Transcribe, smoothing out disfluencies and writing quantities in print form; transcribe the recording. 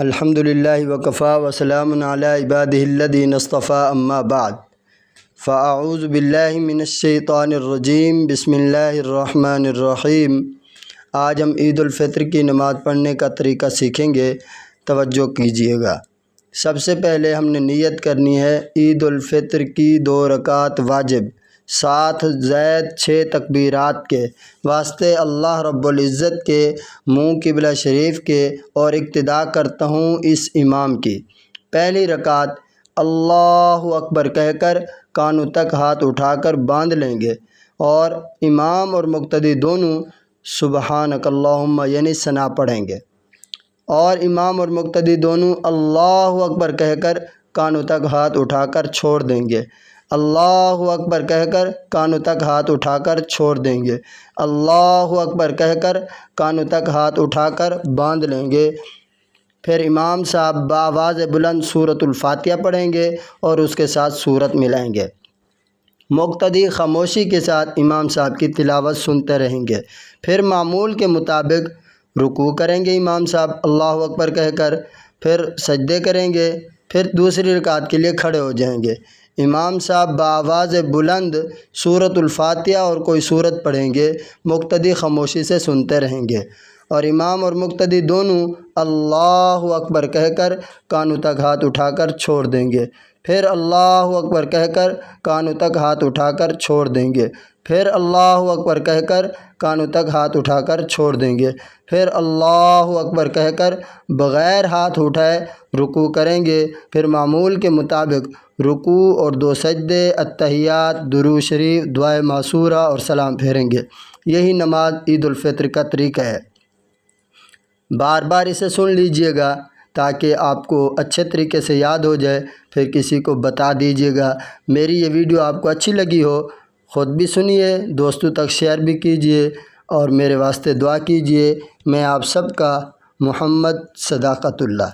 الحمدللہ وکفا وسلام علی عبادہ الذین اصطفیٰ اما بعد فاعوذ باللہ من الشیطان الرجیم بسم اللہ الرحمن الرحیم۔ آج ہم عید الفطر کی نماز پڑھنے کا طریقہ سیکھیں گے، توجہ کیجیے گا۔ سب سے پہلے ہم نے نیت کرنی ہے عید الفطر کی 2 رکعت واجب 7 زائد 6 تکبیرات کے واسطے اللہ رب العزت کے منہ قبلہ شریف کے، اور اقتدا کرتا ہوں اس امام کی۔ پہلی رکعت اللہ اکبر کہہ کر کانوں تک ہاتھ اٹھا کر باندھ لیں گے، اور امام اور مقتدی دونوں سبحانک اللہم یعنی ثنا پڑھیں گے، اور امام اور مقتدی دونوں اللہ اکبر کہہ کر کانوں تک ہاتھ اٹھا کر چھوڑ دیں گے۔ اللہ اکبر کہہ کر کانوں تک ہاتھ اٹھا کر چھوڑ دیں گے۔ اللہ اکبر کہہ کر کانوں تک ہاتھ اٹھا کر باندھ لیں گے۔ پھر امام صاحب بآواز بلند سورۃ الفاتحہ پڑھیں گے اور اس کے ساتھ سورت ملائیں گے۔ مقتدی خاموشی کے ساتھ امام صاحب کی تلاوت سنتے رہیں گے۔ پھر معمول کے مطابق رکوع کریں گے امام صاحب اللہ اکبر کہہ کر، پھر سجدے کریں گے، پھر دوسری رکعت کے لیے کھڑے ہو جائیں گے۔ امام صاحب بآواز بلند سورۃ الفاتحہ اور کوئی سورت پڑھیں گے، مقتدی خاموشی سے سنتے رہیں گے، اور امام اور مقتدی دونوں اللہ اکبر کہہ کر کانوں تک ہاتھ اٹھا کر چھوڑ دیں گے۔ پھر اللہ اکبر کہہ کر کانوں تک ہاتھ اٹھا کر چھوڑ دیں گے۔ پھر اللہ اکبر کہہ کر کانوں تک ہاتھ اٹھا کر چھوڑ دیں گے۔ پھر اللہ اکبر کہہ کر بغیر ہاتھ اٹھائے رکوع کریں گے۔ پھر معمول کے مطابق رکوع اور 2 سجدے، اتحیات، درود شریف، دعائے معصورہ اور سلام پھیریں گے۔ یہی نماز عید الفطر کا طریقہ ہے۔ بار بار اسے سن لیجئے گا تاکہ آپ کو اچھے طریقے سے یاد ہو جائے، پھر کسی کو بتا دیجئے گا۔ میری یہ ویڈیو آپ کو اچھی لگی ہو، خود بھی سنیے، دوستوں تک شیئر بھی کیجئے، اور میرے واسطے دعا کیجئے۔ میں آپ سب کا محمد صداقت اللہ۔